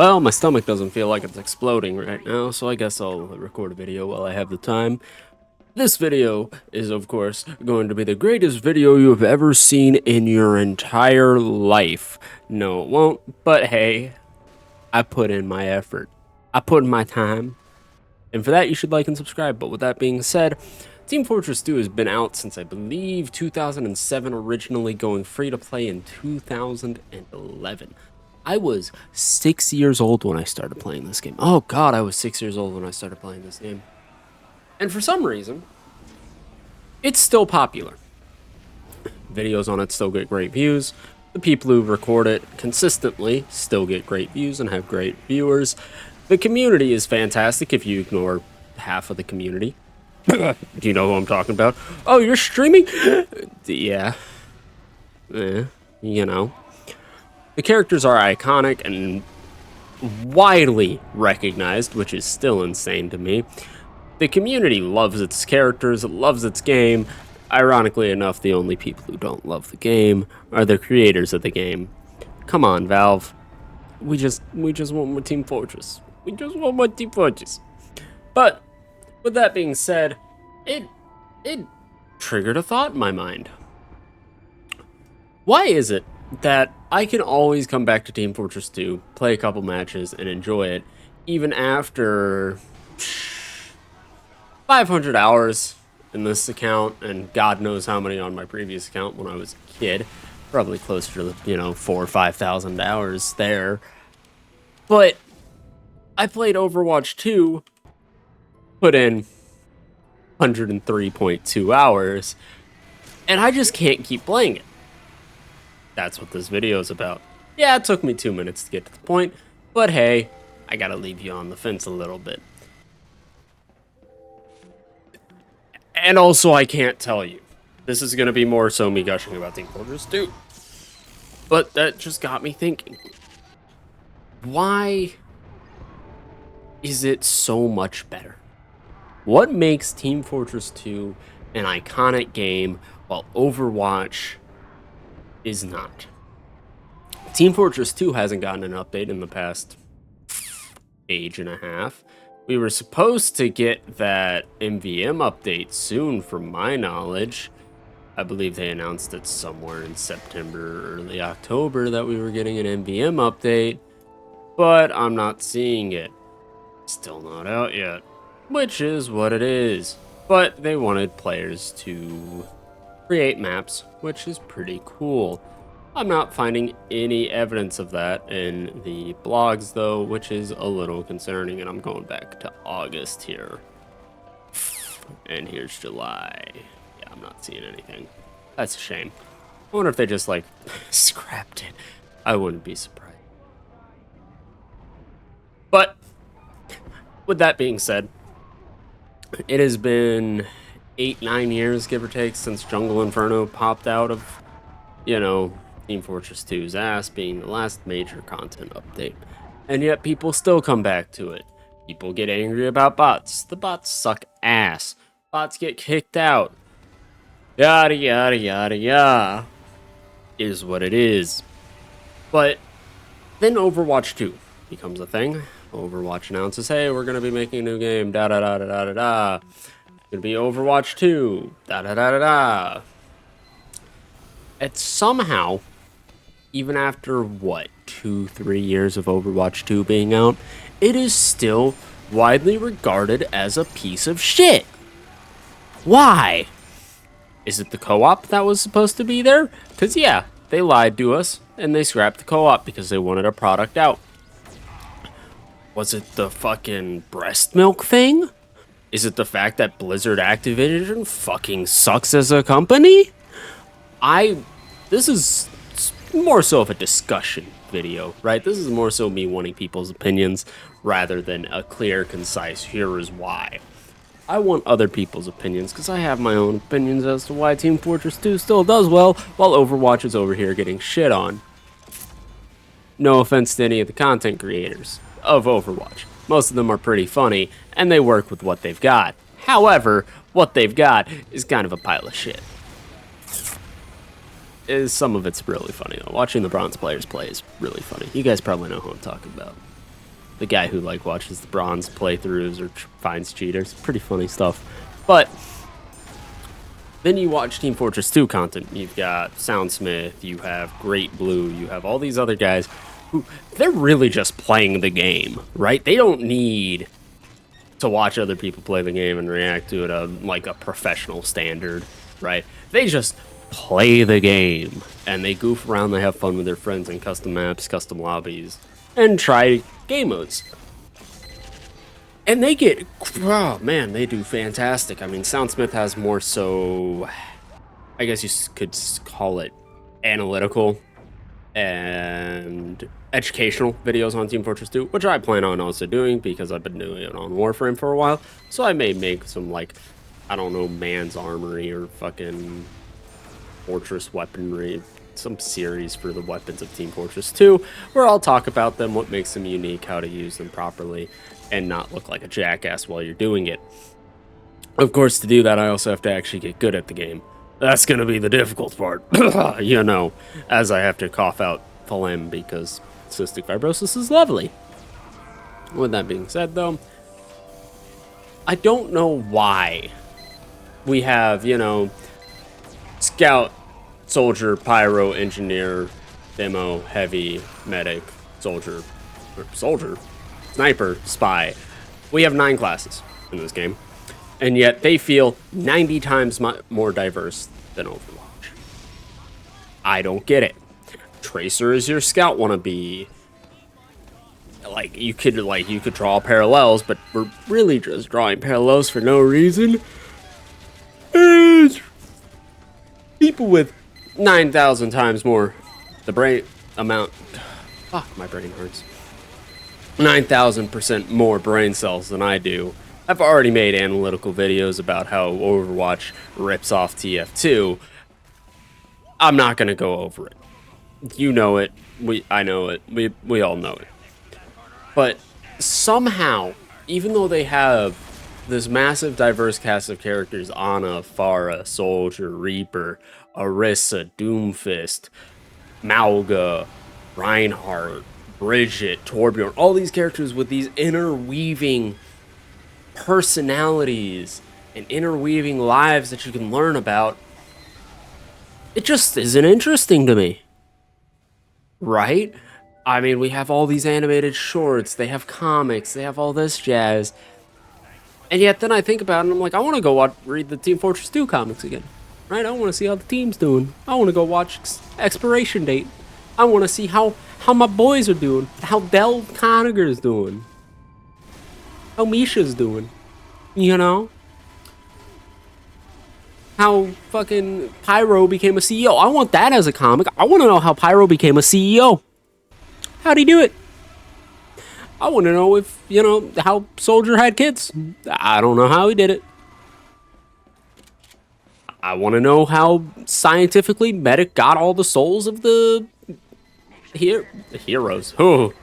Well, my stomach doesn't feel like it's exploding right now, so I guess I'll record a video while I have the time. This video is, of course, going to be the greatest video you have ever seen in your entire life. No, it won't, but hey, I put in my effort. I put in my time. And for that, you should like and subscribe. But with that being said, Team Fortress 2 has been out since, I believe, 2007, originally going free to play in 2011. I was 6 years old when I started playing this game. Oh god, I was 6 years old when I started playing this game. And for some reason, it's still popular. Videos on it still get great views. The people who record it consistently still get great views and have great viewers. The community is fantastic if you ignore half of the community. Do you know who I'm talking about? Oh, you're streaming? Yeah. You know. The characters are iconic and widely recognized, which is still insane to me. The community loves its characters, it loves its game. Ironically enough, the only people who don't love the game are the creators of the game. Come on, Valve. We just want more Team Fortress. We just want more Team Fortress. But with that being said, it triggered a thought in my mind. Why is it that I can always come back to Team Fortress 2, play a couple matches, and enjoy it, even after 500 hours in this account, and God knows how many on my previous account when I was a kid, probably closer to, 4,000 or 5,000 hours there. But I played Overwatch 2, put in 103.2 hours, and I just can't keep playing it. That's what this video is about. Yeah, it took me 2 minutes to get to the point, but hey, I gotta leave you on the fence a little bit. And also, I can't tell you. This is gonna be more so me gushing about Team Fortress 2. But that just got me thinking. Why is it so much better? What makes Team Fortress 2 an iconic game while Overwatch is not? Team Fortress 2 hasn't gotten an update in the past age and a half. We were supposed to get that MVM update soon, from my knowledge. I believe they announced it somewhere in September, early October, that we were getting an MVM update, but I'm not seeing it. Still not out yet, which is what it is. But they wanted players to create maps, which is pretty cool. I'm not finding any evidence of that in the blogs, though, which is a little concerning, and I'm going back to August here. And here's July. Yeah, I'm not seeing anything. That's a shame. I wonder if they just, scrapped it. I wouldn't be surprised. But with that being said, it has been 8-9 years, give or take, since Jungle Inferno popped out of, Team Fortress 2's ass, being the last major content update. And yet people still come back to it. People get angry about bots. The bots suck ass. Bots get kicked out. Yada yada yada yada. Is what it is. But then Overwatch 2 becomes a thing. Overwatch announces, hey, we're gonna be making a new game. Da da da da da da da. It's gonna be Overwatch 2. Da da da da da. And somehow, even after, 2-3 years of Overwatch 2 being out, it is still widely regarded as a piece of shit. Why? Is it the co-op that was supposed to be there? Because, yeah, they lied to us, and they scrapped the co-op because they wanted a product out. Was it the fucking breast milk thing? Is it the fact that Blizzard Activision fucking sucks as a company? This is more so of a discussion video, right? This is more so me wanting people's opinions rather than a clear, concise, here is why. I want other people's opinions because I have my own opinions as to why Team Fortress 2 still does well while Overwatch is over here getting shit on. No offense to any of the content creators of Overwatch. Most of them are pretty funny and they work with what they've got. However, what they've got is kind of a pile of shit. Some of it's really funny though. Watching the bronze players play is really funny. You guys probably know who I'm talking about. the guy who like watches the bronze playthroughs or finds cheaters. Pretty funny stuff. But then you watch Team Fortress 2 content. You've got Soundsmith, you have Great Blue, you have all these other guys who they're really just playing the game, right? They don't need to watch other people play the game and react to it like a professional standard, right? They just play the game and they goof around, they have fun with their friends in custom maps, custom lobbies, and try game modes. And they get, oh man, they do fantastic. I mean, Soundsmith has more so, I guess you could call it analytical and educational videos on Team Fortress 2, which I plan on also doing because I've been doing it on Warframe for a while. So I may make some, like, I don't know, man's armory or fucking fortress weaponry, some series for the weapons of Team Fortress 2, where I'll talk about them, what makes them unique, how to use them properly, and not look like a jackass while you're doing it. Of course, to do that, I also have to actually get good at the game. That's going to be the difficult part, you know, as I have to cough out phlegm because cystic fibrosis is lovely. With that being said, though, I don't know why we have, you know, scout, soldier, pyro, engineer, demo, heavy, medic, soldier, sniper, spy. We have 9 classes in this game, and yet they feel 90 times more diverse than Overwatch. I don't get it. Tracer is your scout wannabe. Like you could draw parallels, but we're really just drawing parallels for no reason. And people with 9,000 times more the brain amount. Fuck, my brain hurts. 9,000% more brain cells than I do. I've already made analytical videos about how Overwatch rips off TF2. I'm not gonna go over it. You know it. I know it. We all know it. But somehow, even though they have this massive diverse cast of characters, Ana, Pharah, Soldier, Reaper, Orisa, Doomfist, Mauga, Reinhardt, Bridget, Torbjorn, all these characters with these interweaving personalities and interweaving lives that you can learn about, it just isn't interesting to me. Right? I mean, we have all these animated shorts, they have comics, they have all this jazz. And yet then I think about it and I'm like, I want to go read the Team Fortress 2 comics again. Right? I want to see how the team's doing. I want to go watch Expiration Date. I want to see how my boys are doing. How Del Conager's doing. How Misha's doing. You know? How fucking Pyro became a CEO. I want that as a comic. I want to know how Pyro became a CEO. How'd he do it? I want to know if, you know, how Soldier had kids. I don't know how he did it. I want to know how scientifically Medic got all the souls of the heroes. Oh,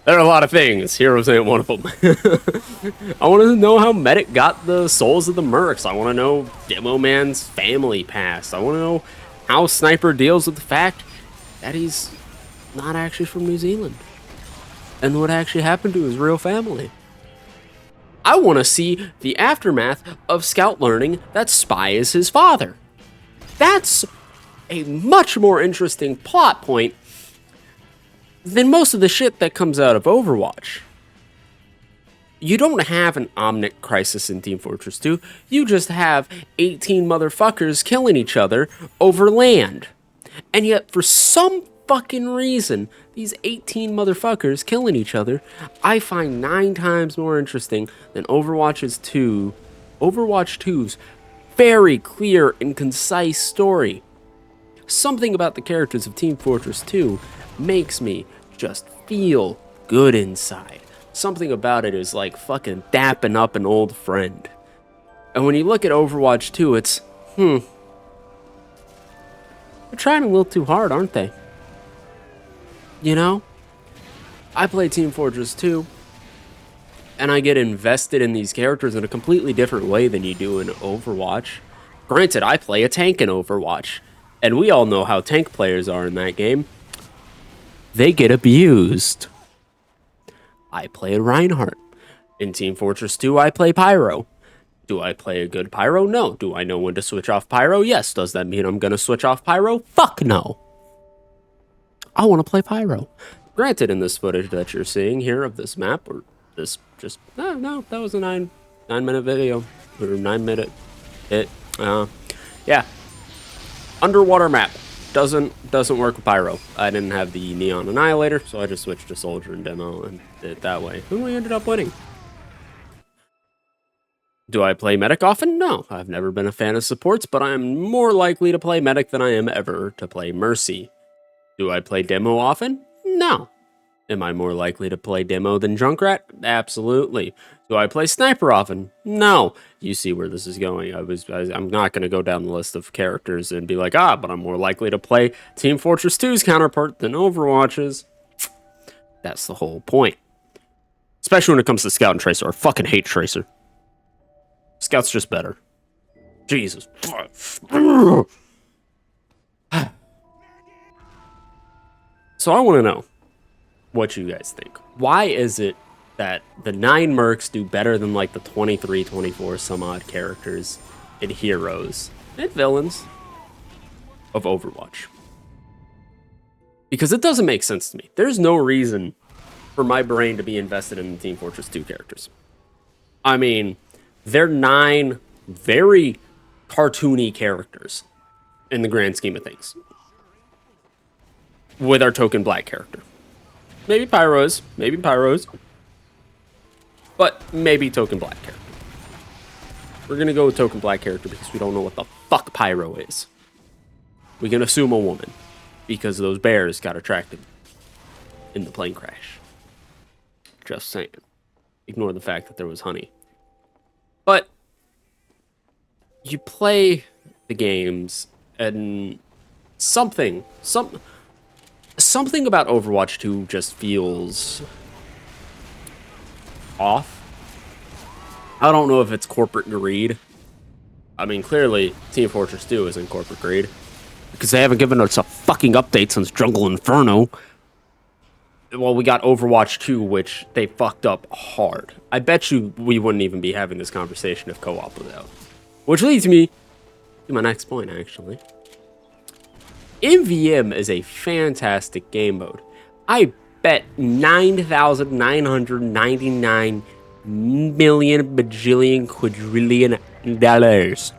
there are a lot of things. Heroes ain't one of them. I want to know how Medic got the souls of the mercs. I want to know Demo Man's family past. I want to know how Sniper deals with the fact that he's not actually from New Zealand and what actually happened to his real family. I want to see the aftermath of Scout learning that Spy is his father. That's a much more interesting plot point than most of the shit that comes out of Overwatch. You don't have an Omnic crisis in Team Fortress 2. You just have 18 motherfuckers killing each other over land. And yet, for some fucking reason, these 18 motherfuckers killing each other, I find 9 times more interesting than Overwatch 2's very clear and concise story. Something about the characters of Team Fortress 2 makes me just feel good inside. Something about it is like fucking dapping up an old friend. And when you look at Overwatch 2, it's, they're trying a little too hard, aren't they? You know? I play Team Fortress 2, and I get invested in these characters in a completely different way than you do in Overwatch. Granted, I play a tank in Overwatch, and we all know how tank players are in that game. They get abused. I play Reinhardt. In Team Fortress 2, I play Pyro. Do I play a good Pyro? No. Do I know when to switch off Pyro? Yes. Does that mean I'm going to switch off Pyro? Fuck no. I want to play Pyro. Granted, in this footage that you're seeing here of this map, or this just, no, that was a 9-minute video, or 9-minute hit. Yeah. Underwater map. Doesn't work with Pyro. I didn't have the Neon Annihilator, so I just switched to Soldier and Demo and did it that way. And we ended up winning. Do I play Medic often? No. I've never been a fan of supports, but I am more likely to play Medic than I am ever to play Mercy. Do I play Demo often? No. Am I more likely to play Demo than Junkrat? Absolutely. Do I play Sniper often? No. You see where this is going. I'm not going to go down the list of characters and be like, but I'm more likely to play Team Fortress 2's counterpart than Overwatch's. That's the whole point. Especially when it comes to Scout and Tracer. I fucking hate Tracer. Scout's just better. Jesus. So I want to know what you guys think. Why is it that the 9 mercs do better than like the 23, 24 some odd characters and heroes and villains of Overwatch? Because it doesn't make sense to me. There's no reason for my brain to be invested in the Team Fortress 2 characters. I mean, they're 9 very cartoony characters in the grand scheme of things. With our token black character. Maybe Pyros. But maybe token black character. We're going to go with token black character because we don't know what the fuck Pyro is. We can assume a woman. Because those bears got attracted in the plane crash. Just saying. Ignore the fact that there was honey. But you play the games and something about Overwatch 2 just feels off. I don't know if it's corporate greed. I mean, clearly Team Fortress 2 isn't corporate greed because they haven't given us a fucking update since Jungle Inferno. Well, we got Overwatch 2, which they fucked up hard. I bet you we wouldn't even be having this conversation if co-op was out. Which leads me to my next point, actually. MVM is a fantastic game mode. I bet $9,999 million bajillion quadrillion dollars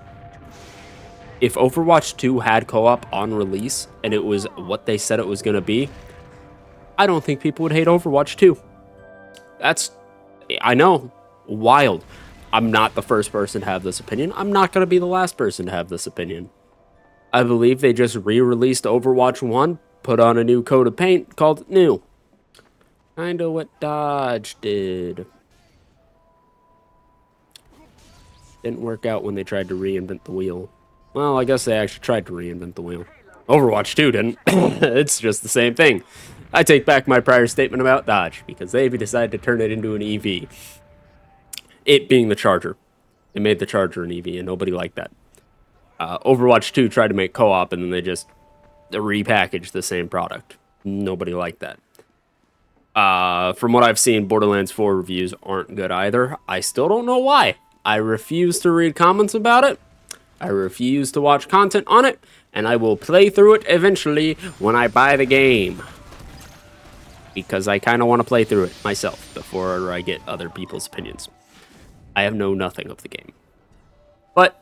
if Overwatch 2 had co-op on release and it was what they said it was going to be, I don't think people would hate Overwatch 2. I know, wild. I'm not the first person to have this opinion. I'm not going to be the last person to have this opinion. I believe they just re-released Overwatch 1, put on a new coat of paint called New. Kinda what Dodge did. Didn't work out when they tried to reinvent the wheel. Well, I guess they actually tried to reinvent the wheel. Overwatch 2 didn't. It's just the same thing. I take back my prior statement about Dodge, because they decided to turn it into an EV. It being the Charger. They made the Charger an EV, and nobody liked that. Overwatch 2 tried to make co-op, and then they just repackaged the same product. Nobody liked that. From what I've seen, Borderlands 4 reviews aren't good either. I still don't know why. I refuse to read comments about it. I refuse to watch content on it, and I will play through it eventually when I buy the game. Because I kind of want to play through it myself before I get other people's opinions. I have known nothing of the game. But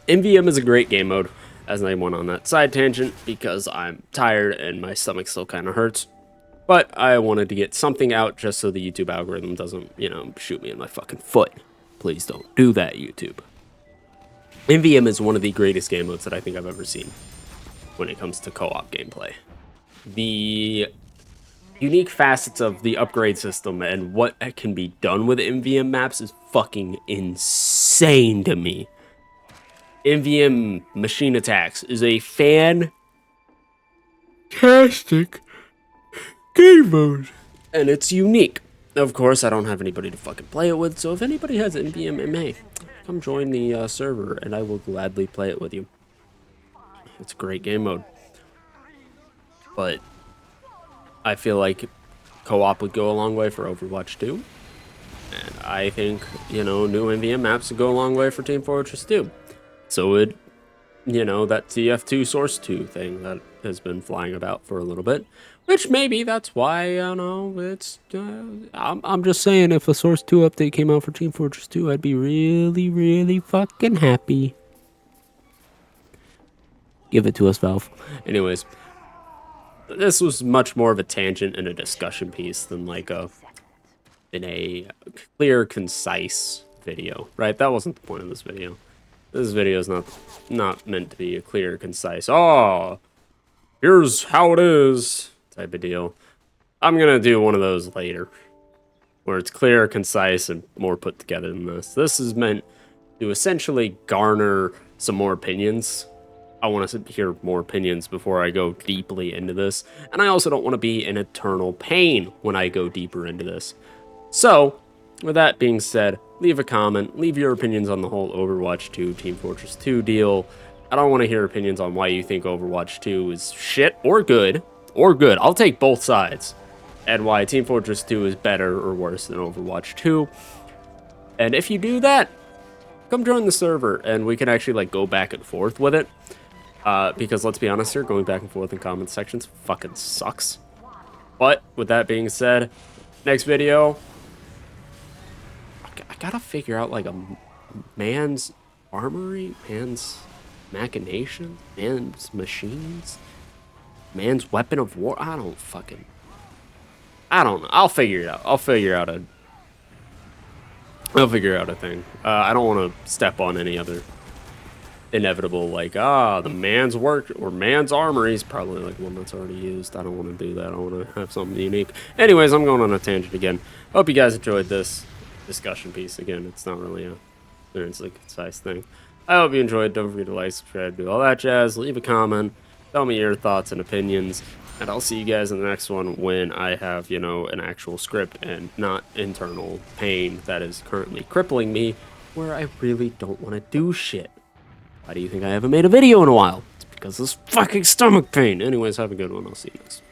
MVM is a great game mode, as I went on that side tangent, because I'm tired and my stomach still kind of hurts. But I wanted to get something out just so the YouTube algorithm doesn't, shoot me in my fucking foot. Please don't do that, YouTube. MVM is one of the greatest game modes that I think I've ever seen when it comes to co-op gameplay. The unique facets of the upgrade system and what can be done with MVM maps is fucking insane to me. MVM Machine Attacks is a fantastic game mode, and it's unique. Of course, I don't have anybody to fucking play it with, so if anybody has MVM MA, come join the server, and I will gladly play it with you. It's a great game mode. But I feel like co-op would go a long way for Overwatch 2. And I think, you know, new MVM maps would go a long way for Team Fortress 2. So would, you know, that TF2 Source 2 thing that has been flying about for a little bit. Which maybe that's why, I don't know, it's... I'm just saying, if a Source 2 update came out for Team Fortress 2, I'd be really, really fucking happy. Give it to us, Valve. Anyways, this was much more of a tangent and a discussion piece than like a clear, concise video, right? That wasn't the point of this video. This video is not meant to be a clear, concise, oh, here's how it is type of deal. I'm gonna do one of those later, where it's clear, concise, and more put together than this. This is meant to essentially garner some more opinions. I want to hear more opinions before I go deeply into this. And I also don't want to be in eternal pain when I go deeper into this. So, with that being said, leave a comment. Leave your opinions on the whole Overwatch 2, Team Fortress 2 deal. I don't want to hear opinions on why you think Overwatch 2 is shit or good. Or good. I'll take both sides. And why Team Fortress 2 is better or worse than Overwatch 2. And if you do that, come join the server and we can actually like go back and forth with it. Because let's be honest here, going back and forth in comment sections fucking sucks. But with that being said, next video, I gotta figure out like a man's armory, man's machinations, man's machines, man's weapon of war. I don't know. I'll figure it out. I'll figure out a thing. I don't want to step on any other inevitable, like, the man's work or man's armory is probably like one that's already used. I don't want to do that. I want to have something unique. Anyways, I'm going on a tangent again. Hope you guys enjoyed this discussion piece. Again, it's not really a clear and concise thing. I hope you enjoyed. Don't forget to like, subscribe, do all that jazz. Leave a comment. Tell me your thoughts and opinions. And I'll see you guys in the next one when I have, you know, an actual script and not internal pain that is currently crippling me, where I really don't want to do shit. Why do you think I haven't made a video in a while? It's because of this fucking stomach pain. Anyways, have a good one. I'll see you next.